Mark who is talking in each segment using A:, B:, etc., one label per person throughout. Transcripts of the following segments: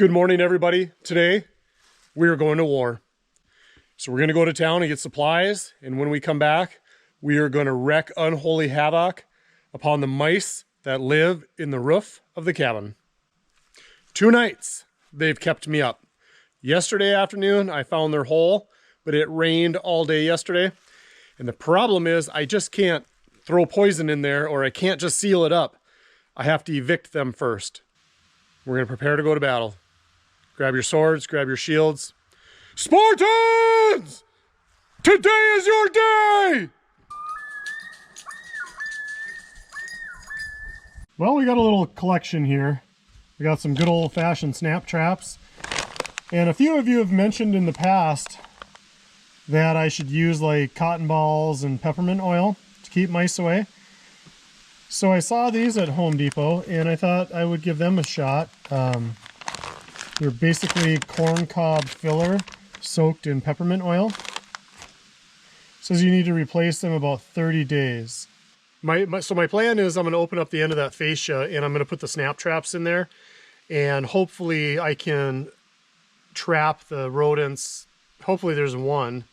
A: Good morning, everybody. Today, we are going to war. So we're going to go to town and get supplies, and when we come back, we are going to wreak unholy havoc upon the mice that live in the roof of the cabin. 2 nights, they've kept me up. Yesterday afternoon, I found their hole, but it rained all day yesterday. And the problem is, I just can't throw poison in there, or I can't just seal it up. I have to evict them first. We're going to prepare to go to battle. Grab your swords, grab your shields. Spartans! Today is your day! Well, we got a little collection here. We got some good old-fashioned snap traps. And a few of you have mentioned in the past that I should use like cotton balls and peppermint oil to keep mice away. So I saw these at Home Depot and I thought I would give them a shot. They're basically corn cob filler soaked in peppermint oil. It says you need to replace them about 30 days. So my plan is I'm going to open up the end of that fascia and I'm going to put the snap traps in there, and hopefully I can trap the rodents. Hopefully there's one,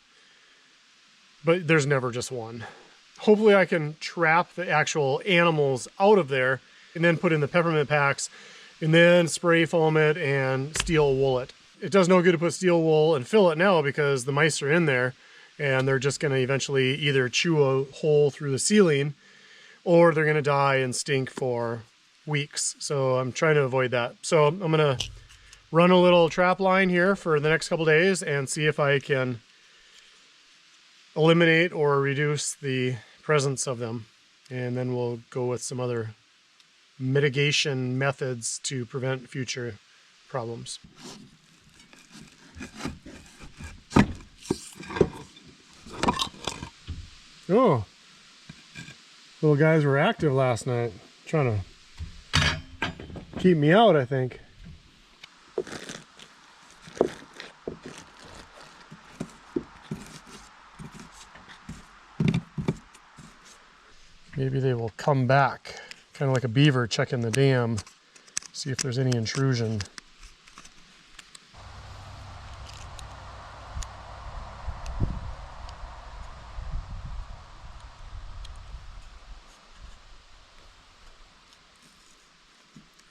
A: but there's never just one. Hopefully I can trap the actual animals out of there and then put in the peppermint packs and then spray foam it and steel wool it. It does no good to put steel wool and fill it now because the mice are in there and they're just going to eventually either chew a hole through the ceiling or they're going to die and stink for weeks. So I'm trying to avoid that. So I'm going to run a little trap line here for the next couple days and see if I can eliminate or reduce the presence of them. And then we'll go with some other mitigation methods to prevent future problems. Oh, little guys were active last night, trying to keep me out, I think. Maybe they will come back, kind of like a beaver checking the dam, see if there's any intrusion.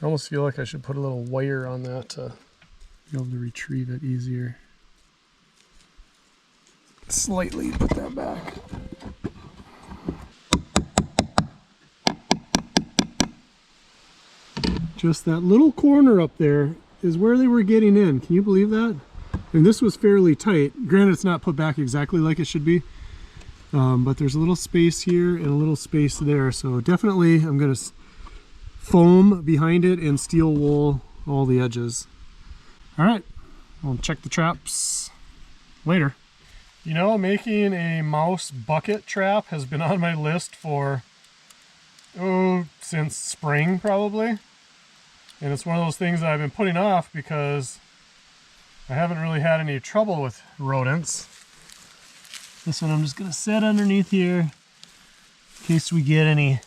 A: I almost feel like I should put a little wire on that to be able to retrieve it easier. Slightly put that back. Just that little corner up there is where they were getting in. Can you believe that? And this was fairly tight. Granted, it's not put back exactly like it should be. But there's a little space here and a little space there. So definitely I'm going to foam behind it and steel wool all the edges. All right, I'll check the traps later. You know, making a mouse bucket trap has been on my list for, since spring probably. And it's one of those things that I've been putting off because I haven't really had any trouble with rodents. This one I'm just going to set underneath here in case we get any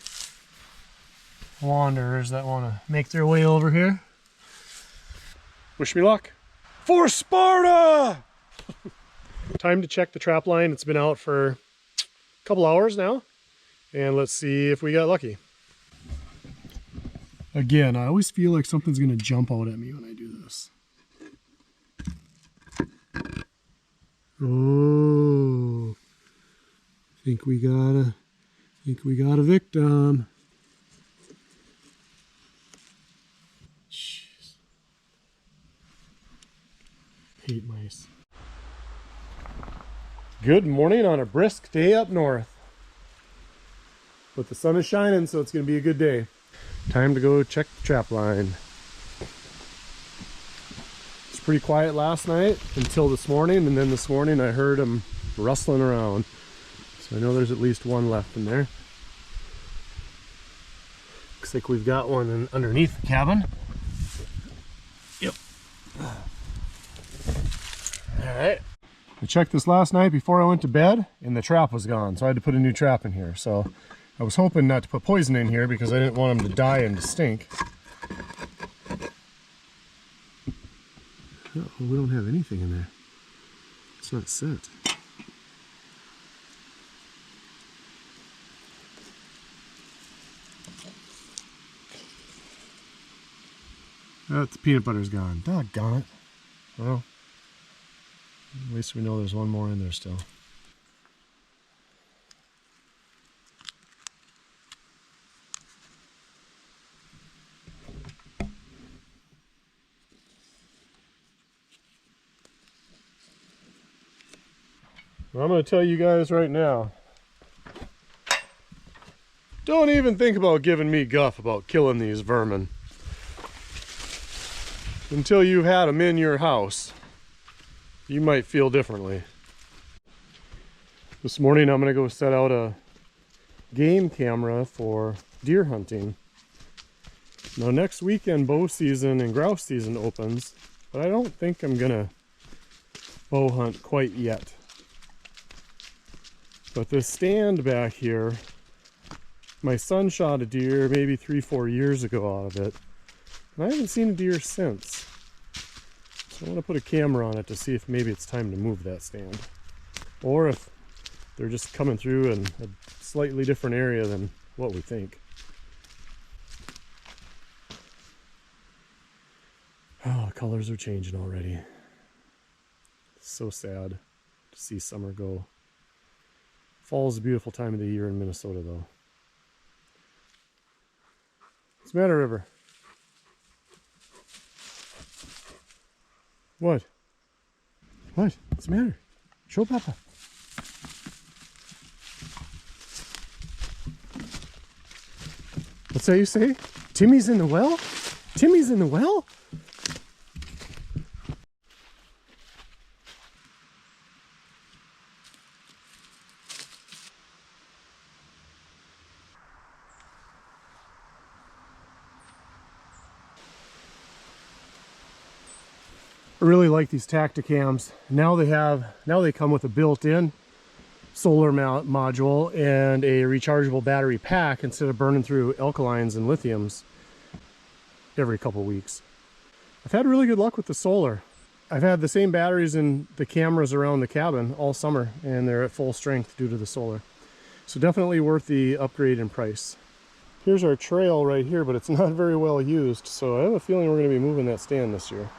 A: wanderers that want to make their way over here. Wish me luck. For Sparta! Time to check the trap line. It's been out for a couple hours now. And let's see if we got lucky. Again, I always feel like something's going to jump out at me when I do this. Oh, I think we got a victim. Jeez. Hate mice. Good morning on a brisk day up north. But the sun is shining, so it's going to be a good day. Time to go check the trap line. It's pretty quiet last night until this morning, and then this morning I heard them rustling around. So I know there's at least one left in there. Looks like we've got one underneath the cabin. Yep. Alright. I checked this last night before I went to bed, and the trap was gone, so I had to put a new trap in here. So I was hoping not to put poison in here because I didn't want them to die and to stink. Oh, we don't have anything in there. It's not set. Oh, the peanut butter's gone. Doggone it. Well, at least we know there's one more in there still. Well, I'm going to tell you guys right now, don't even think about giving me guff about killing these vermin. Until you've had them in your house, you might feel differently. This morning I'm going to go set out a game camera for deer hunting. Now next weekend bow season and grouse season opens, but I don't think I'm going to bow hunt quite yet. But this stand back here, my son shot a deer maybe 3-4 years ago out of it, and I haven't seen a deer since. So I want to put a camera on it to see if maybe it's time to move that stand. Or if they're just coming through in a slightly different area than what we think. Oh, colors are changing already. It's so sad to see summer go. Fall is a beautiful time of the year in Minnesota, though. What's the matter, River? What? What? What's the matter? Show Papa. What's that you say? Timmy's in the well? Timmy's in the well? I really like these Tacticams. Now they come with a built-in solar module and a rechargeable battery pack instead of burning through alkalines and lithiums every couple weeks. I've had really good luck with the solar. I've had the same batteries in the cameras around the cabin all summer, and they're at full strength due to the solar. So definitely worth the upgrade in price. Here's our trail right here, but it's not very well used, so I have a feeling we're going to be moving that stand this year.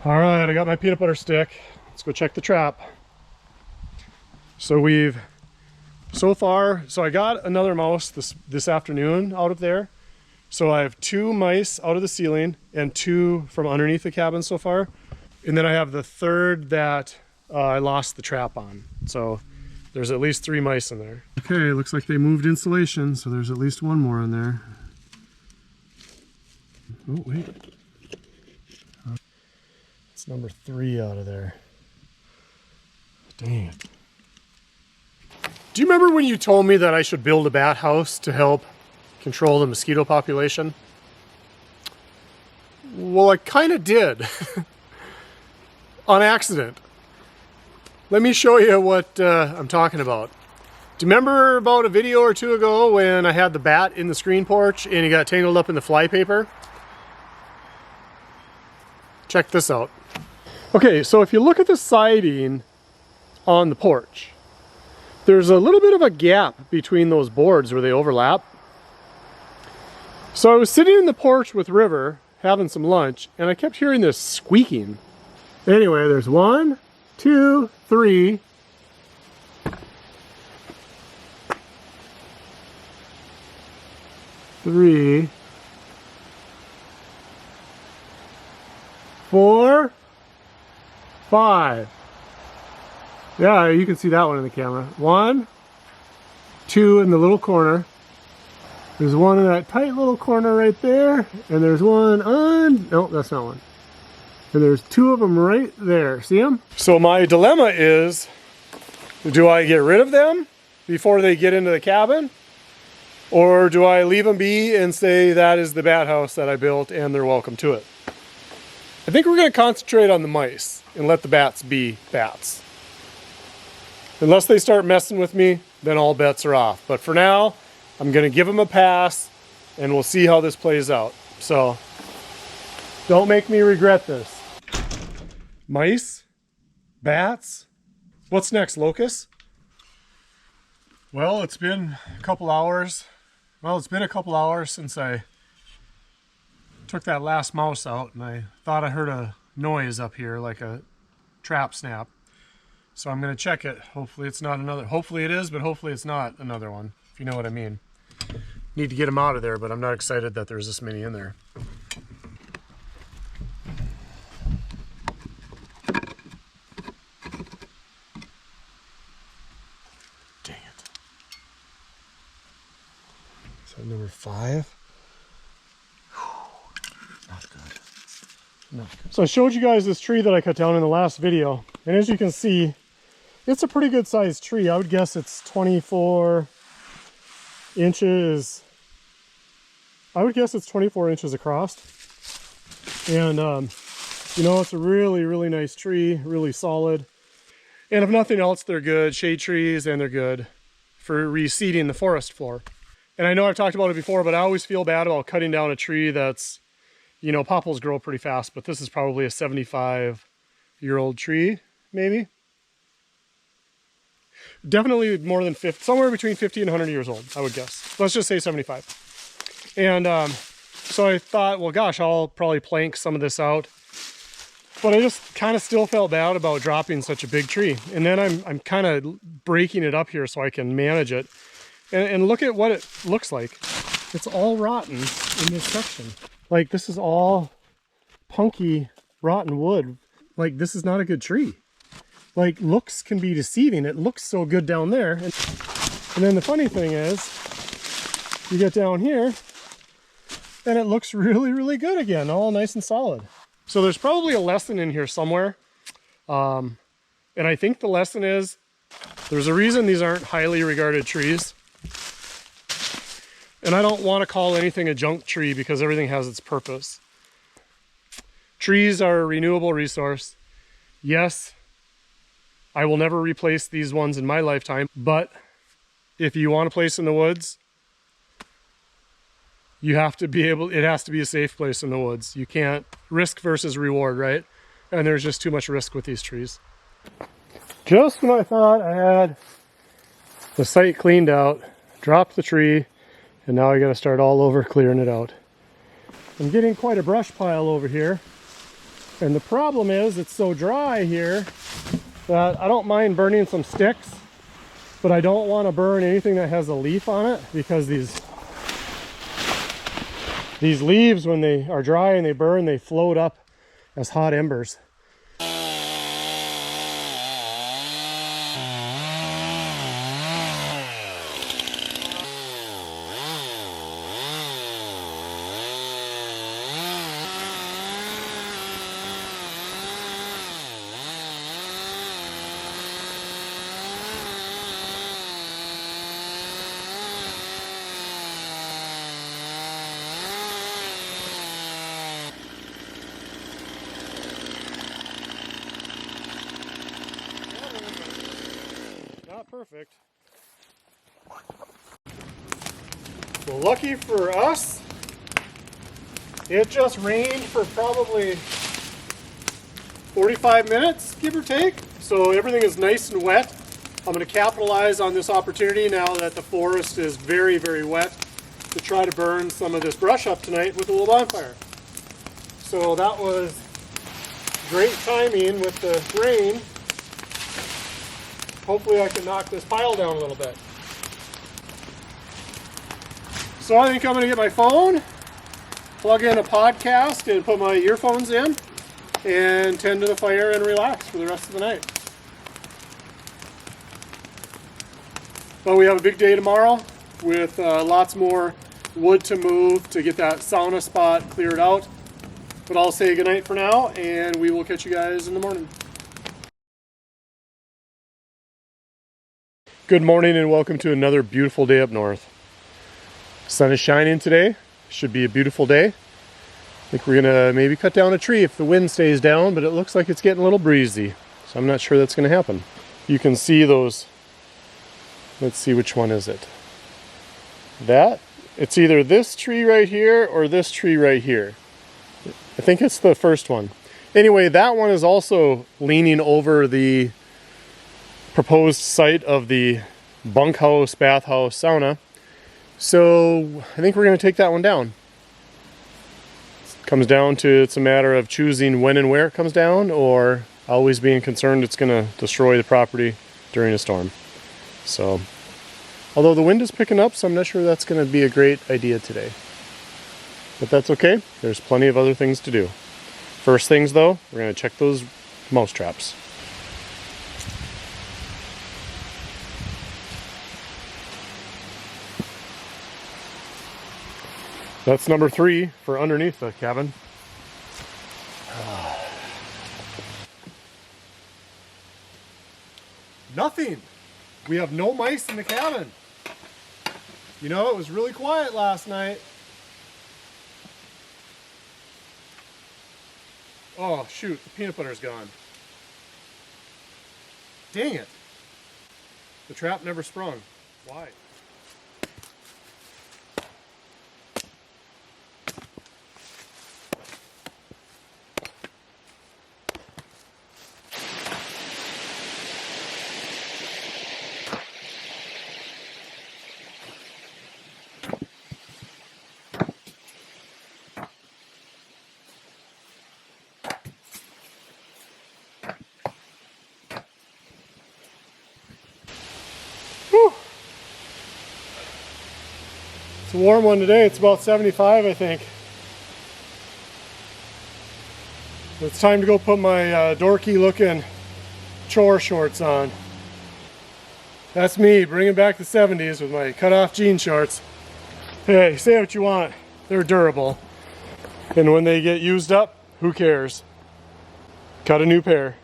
A: All right, I got my peanut butter stick. Let's go check the trap. So I got another mouse this afternoon out of there. So I have 2 mice out of the ceiling and 2 from underneath the cabin so far. And then I have the third that I lost the trap on. So there's at least 3 mice in there. Okay, looks like they moved insulation, so there's at least 1 more in there. Oh, wait. It's number 3 out of there. Dang it. Do you remember when you told me that I should build a bat house to help control the mosquito population? Well, I kind of did. On accident. Let me show you what I'm talking about. Do you remember about a video or 2 ago when I had the bat in the screen porch and he got tangled up in the flypaper? Check this out. Okay, so if you look at the siding on the porch, there's a little bit of a gap between those boards where they overlap. So I was sitting in the porch with River having some lunch and I kept hearing this squeaking. Anyway, there's 1, 2, 3. Three, 4, 5. Yeah, you can see that one in the camera. 1, 2 in the little corner. There's 1 in that tight little corner right there. And there's 1 on... No, that's not 1. And there's 2 of them right there. See them? So my dilemma is, Do I get rid of them before they get into the cabin? Or do I leave them be and say that is the bat house that I built and they're welcome to it? I think we're going to concentrate on the mice and let the bats be bats. Unless they start messing with me, then all bets are off. But for now, I'm going to give them a pass and we'll see how this plays out. So don't make me regret this. Mice? Bats? What's next, locusts? Well, it's been a couple hours. Well, it's been a couple hours since I took that last mouse out, and I thought I heard a noise up here, like a trap snap. So I'm going to check it. Hopefully it's not another. Hopefully it is, but hopefully it's not another one, if you know what I mean. Need to get them out of there, but I'm not excited that there's this many in there. Number 5. Not good. Not good. So I showed you guys this tree that I cut down in the last video, and as you can see, it's a pretty good sized tree. I would guess it's 24 inches. I would guess it's 24 inches across. And you know, it's a really, really nice tree, really solid. And if nothing else, they're good shade trees, and they're good for reseeding the forest floor. And I know I've talked about it before, but I always feel bad about cutting down a tree that's, you know, popples grow pretty fast, but this is probably a 75-year-old tree, maybe. Definitely more than 50, somewhere between 50 and 100 years old, I would guess. Let's just say 75. And so I thought, well, gosh, I'll probably plank some of this out. But I just kind of still felt bad about dropping such a big tree. And then I'm kind of breaking it up here so I can manage it. And look at what it looks like. It's all rotten in this section. Like, this is all punky, rotten wood. Like, this is not a good tree. Like, looks can be deceiving. It looks so good down there. And then the funny thing is, you get down here, and it looks really, really good again, all nice and solid. So there's probably a lesson in here somewhere. And I think the lesson is, there's a reason these aren't highly regarded trees. And I don't want to call anything a junk tree because everything has its purpose. Trees are a renewable resource. Yes, I will never replace these ones in my lifetime, but if you want a place in the woods, you have to be able, it has to be a safe place in the woods. You can't, risk versus reward, right? And there's just too much risk with these trees. Just when I thought I had the site cleaned out, dropped the tree, and now I got to start all over clearing it out. I'm getting quite a brush pile over here, and the problem is it's so dry here that I don't mind burning some sticks, but I don't want to burn anything that has a leaf on it, because these leaves, when they are dry and they burn, they float up as hot embers. Perfect. Well, lucky for us, it just rained for probably 45 minutes, give or take. So everything is nice and wet. I'm going to capitalize on this opportunity now that the forest is very, very wet to try to burn some of this brush up tonight with a little bonfire. So that was great timing with the rain. Hopefully I can knock this pile down a little bit. So I think I'm going to get my phone, plug in a podcast, and put my earphones in, and tend to the fire and relax for the rest of the night. But we have a big day tomorrow with lots more wood to move to get that sauna spot cleared out. But I'll say goodnight for now, and we will catch you guys in the morning. Good morning and welcome to another beautiful day up north. Sun is shining today. Should be a beautiful day. I think we're gonna maybe cut down a tree if the wind stays down, but it looks like it's getting a little breezy. So I'm not sure that's gonna happen. You can see those. Let's see, which one is it? That? It's either this tree right here or this tree right here. I think it's the first one. Anyway, that one is also leaning over the proposed site of the bunkhouse, bathhouse, sauna. So I think we're going to take that one down. It comes down to, it's a matter of choosing when and where it comes down, or always being concerned it's going to destroy the property during a storm. So, although the wind is picking up, so I'm not sure that's going to be a great idea today. But that's okay. There's plenty of other things to do. First things though, we're going to check those mouse traps. That's number 3 for underneath the cabin. Nothing. We have no mice in the cabin. You know, it was really quiet last night. Oh shoot, the peanut butter's gone. Dang it. The trap never sprung. Why? Whew. It's a warm one today. It's about 75, I think. It's time to go put my dorky looking chore shorts on. That's me bringing back the 70s with my cut off jean shorts. Hey, say what you want. They're durable. And when they get used up, who cares? Cut a new pair.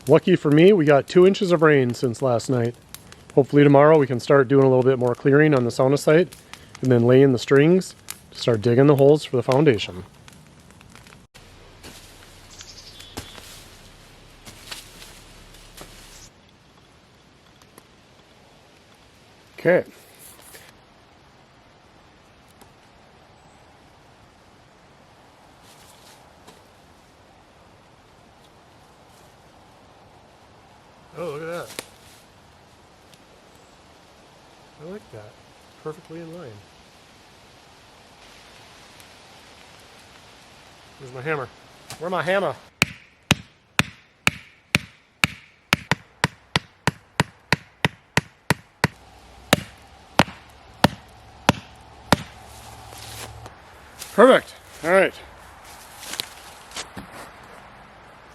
A: Lucky for me, we got 2 inches of rain since last night. Hopefully tomorrow we can start doing a little bit more clearing on the sauna site and then laying the strings to start digging the holes for the foundation. Okay. Oh, look at that. I like that. Perfectly in line. Where's my hammer? Where's my hammer? Perfect. All right.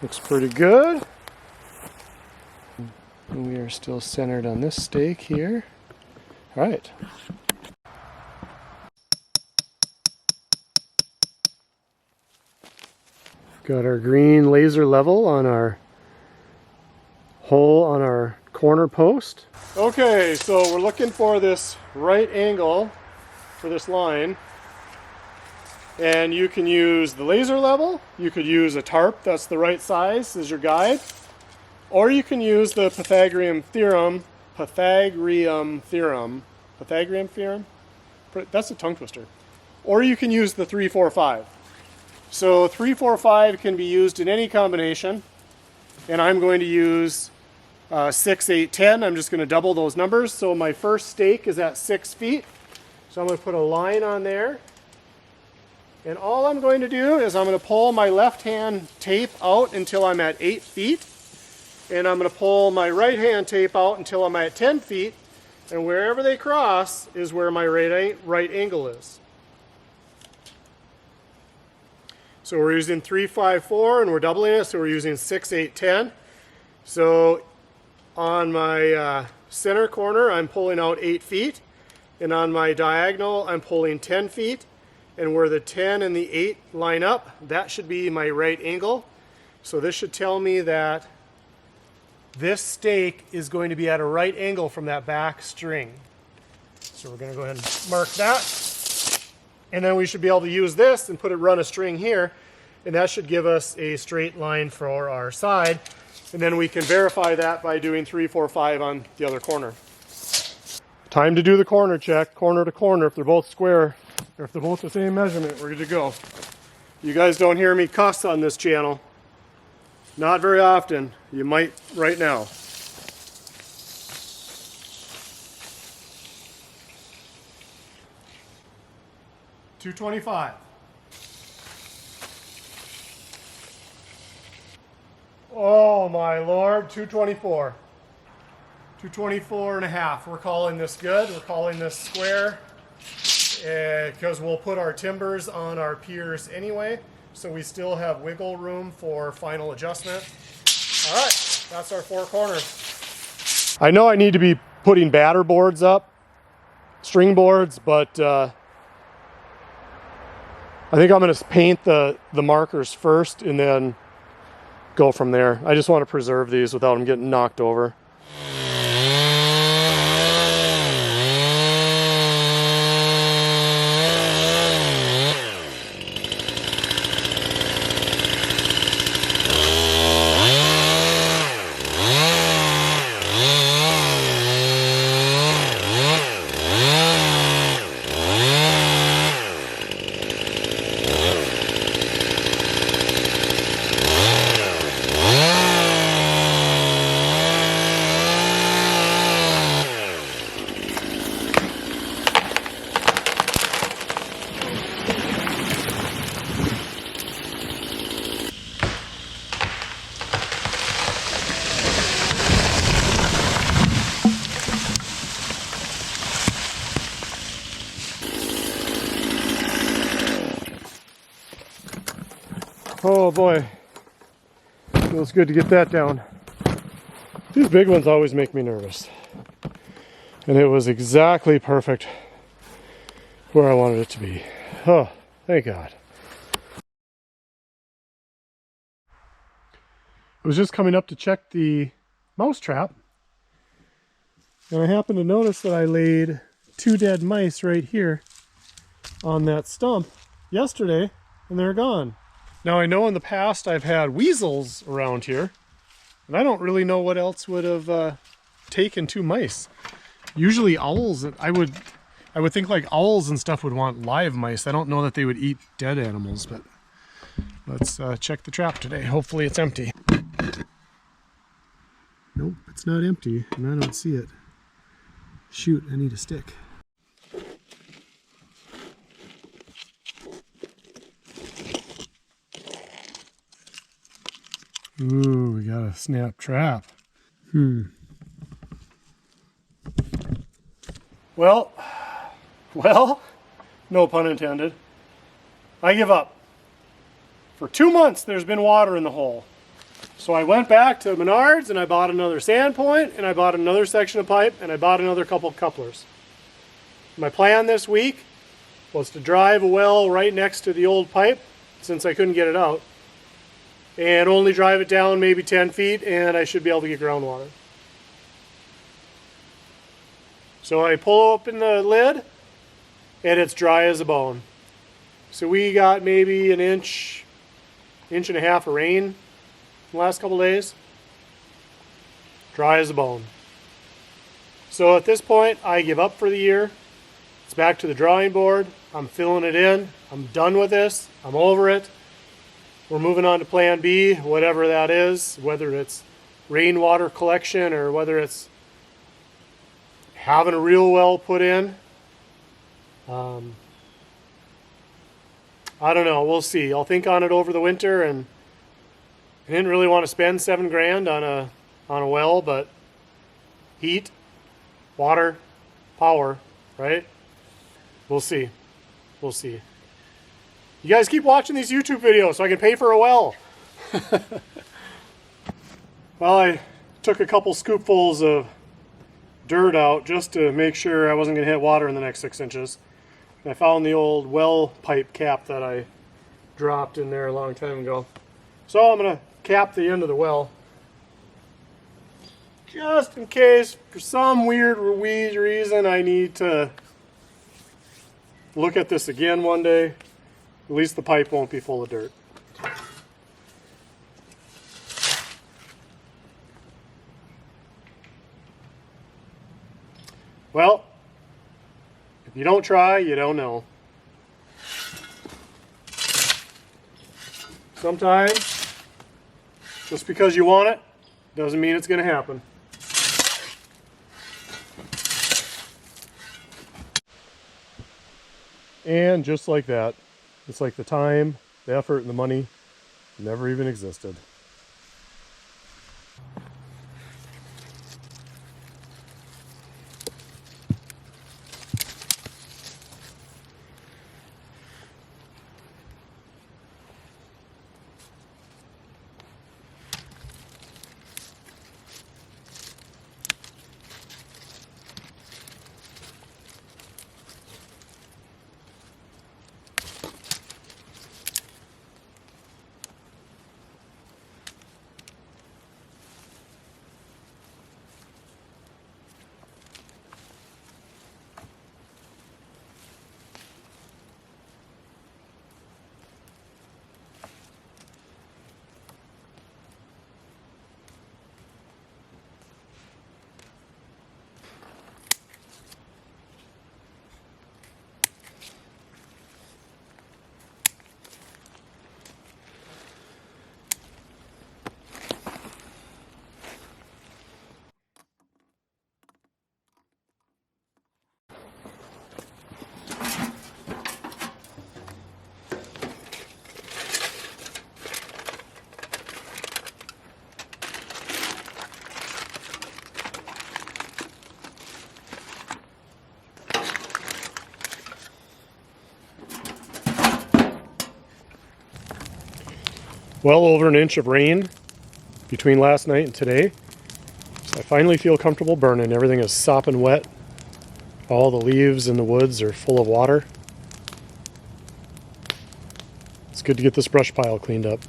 A: Looks pretty good. We are still centered on this stake here. All right. Got our green laser level on our hole on our corner post. Okay, so we're looking for this right angle for this line. And you can use the laser level, you could use a tarp that's the right size as your guide, Or you can use the Pythagorean theorem. That's a tongue twister. Or you can use the 3, 4, 5. So 3, 4, 5 can be used in any combination. And I'm going to use 6, 8, 10. I'm just going to double those numbers. So my first stake is at 6 feet. So I'm going to put a line on there. And all I'm going to do is I'm going to pull my left hand tape out until I'm at 8 feet. And I'm going to pull my right hand tape out until I'm at 10 feet. And wherever they cross is where my right angle is. So we're using 3, 5, 4 and we're doubling it. So we're using 6, 8, 10. So on my center corner, I'm pulling out 8 feet. And on my diagonal, I'm pulling 10 feet. And where the 10 and the 8 line up, that should be my right angle. So this should tell me that this stake is going to be at a right angle from that back string. So we're going to go ahead and mark that. And then we should be able to use this and run a string here. And that should give us a straight line for our side. And then we can verify that by doing 3, 4, 5 on the other corner. Time to do the corner check, corner to corner. If they're both square, or if they're both the same measurement, we're good to go. You guys don't hear me cuss on this channel. Not very often. You might right now. $225. Oh my Lord, 224. 224 and a half. We're calling this good. We're calling this square because we'll put our timbers on our piers anyway, so we still have wiggle room for final adjustment. All right, that's our 4 corners. I know I need to be putting batter boards up, string boards, but I think I'm going to paint the markers first and then go from there. I just want to preserve these without them getting knocked over. Oh boy, feels good to get that down. These big ones always make me nervous. And it was exactly perfect where I wanted it to be. Oh, thank God. I was just coming up to check the mouse trap, and I happened to notice that I laid 2 dead mice right here on that stump yesterday, and they're gone. Now I know in the past I've had weasels around here, and I don't really know what else would have taken 2 mice. Usually owls, I would think like owls and stuff would want live mice. I don't know that they would eat dead animals, but let's check the trap today. Hopefully it's empty. Nope, it's not empty, and I don't see it. Shoot, I need a stick. Ooh, we got a snap trap. Well, no pun intended. I give up. For 2 months there's been water in the hole. So I went back to Menards and I bought another sand point and I bought another section of pipe and I bought another couple of couplers. My plan this week was to drive a well right next to the old pipe, since I couldn't get it out, and only drive it down maybe 10 feet and I should be able to get groundwater. So I pull open the lid and it's dry as a bone. So we got maybe an inch and a half of rain the last couple days. dry as a bone. So at this point, I give up for the year. It's back to the drawing board. I'm filling it in. I'm done with this. I'm over it. We're moving on to plan B, whatever that is, whether it's rainwater collection or whether it's having a real well put in. I don't know. We'll see. I'll think on it over the winter, and I didn't really want to spend $7 grand on a well, but heat, water, power, right? We'll see. We'll see. You guys keep watching these YouTube videos so I can pay for a well. Well, I took a couple scoopfuls of dirt out just to make sure I wasn't going to hit water in the next 6 inches. And I found the old well pipe cap that I dropped in there a long time ago. So I'm going to cap the end of the well, just in case for some weird reason I need to look at this again one day. At least the pipe won't be full of dirt. Well, if you don't try, you don't know. Sometimes, just because you want it, doesn't mean it's going to happen. And just like that, it's like the time, the effort, and the money never even existed. Well over an inch of rain between last night and today. So I finally feel comfortable burning. Everything is sopping wet. All the leaves in the woods are full of water. It's good to get this brush pile cleaned up.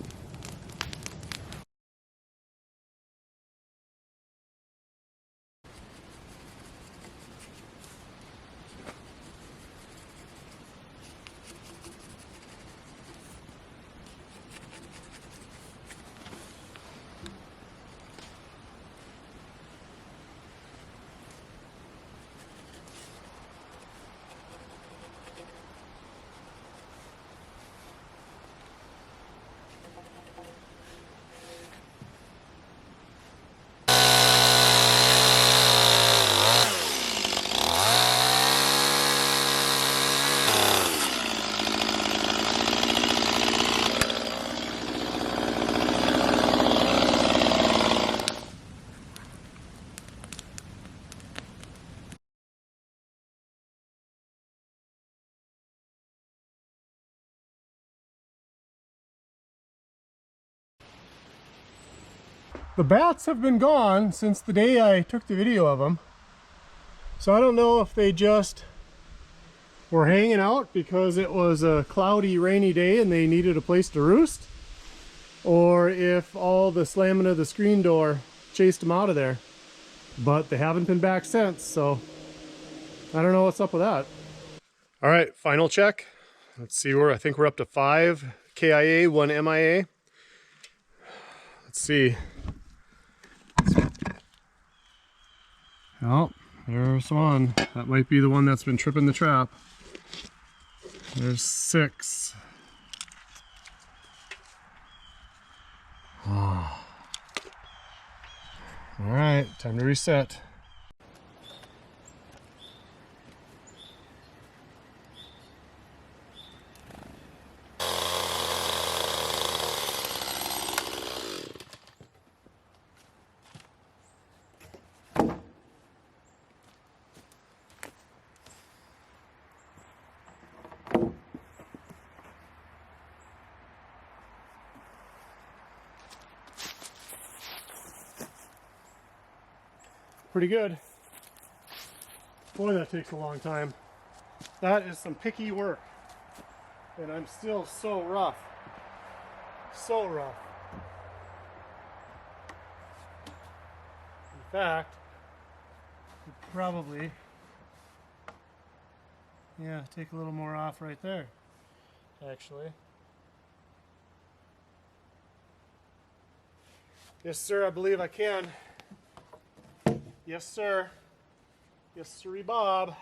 A: The bats have been gone since the day I took the video of them. So I don't know if they just were hanging out because it was a cloudy, rainy day and they needed a place to roost, or if all the slamming of the screen door chased them out of there. But they haven't been back since, so I don't know what's up with that. All right, final check. Let's see, I think we're up to 5 KIA, 1 MIA. Let's see. Oh, there's one. That might be the one that's been tripping the trap. There's 6. Oh. All right, time to reset. Pretty good. Boy, that takes a long time. That is some picky work. And I'm still so rough. So rough. In fact, probably, yeah, take a little more off right there, actually. Yes, sir, I believe I can. Yes, sir. Yes, sirree, Bob.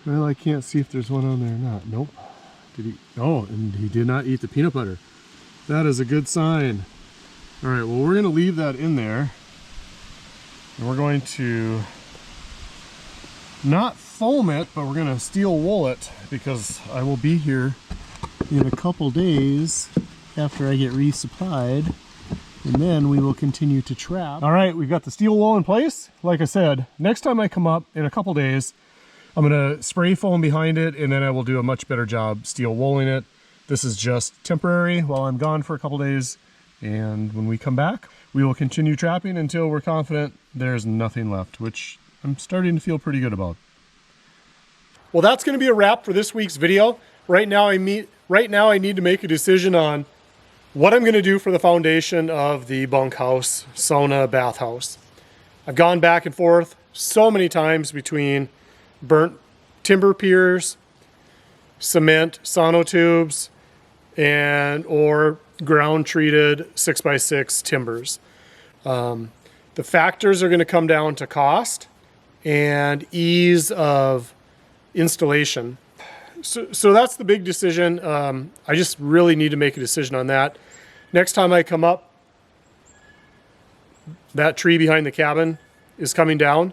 A: Well, I can't see if there's one on there or not. Nope. Did he? Oh, and he did not eat the peanut butter. That is a good sign. All right, well, we're going to leave that in there. And we're going to not foam it, but we're going to steel wool it because I will be here in a couple days after I get resupplied. And then we will continue to trap. All right, we've got the steel wool in place. Like I said, next time I come up in a couple days, I'm going to spray foam behind it, and then I will do a much better job steel wooling it. This is just temporary while I'm gone for a couple days, and when we come back, we will continue trapping until we're confident there's nothing left, which I'm starting to feel pretty good about. Well, that's going to be a wrap for this week's video. Right now I need to make a decision on what I'm going to do for the foundation of the bunkhouse, sauna, bathhouse. I've gone back and forth so many times between burnt timber piers, cement sonotubes, or ground treated 6x6 timbers. The factors are going to come down to cost and ease of installation. So that's the big decision. I just really need to make a decision on that. Next time I come up, that tree behind the cabin is coming down.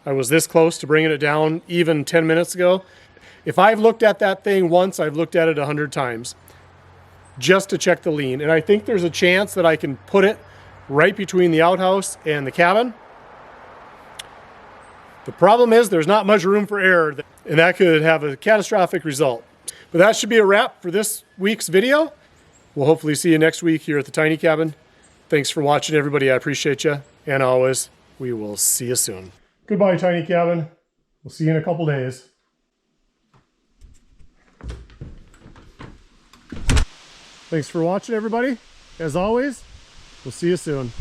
A: I was this close to bringing it down even 10 minutes ago. If I've looked at that thing once, I've looked at it 100 times just to check the lean. And I think there's a chance that I can put it right between the outhouse and the cabin. The problem is there's not much room for error, and that could have a catastrophic result. But that should be a wrap for this week's video. We'll hopefully see you next week here at the tiny cabin. Thanks for watching, everybody. I appreciate you. And always, we will see you soon. Goodbye, tiny cabin. We'll see you in a couple days. Thanks for watching, everybody. As always, we'll see you soon.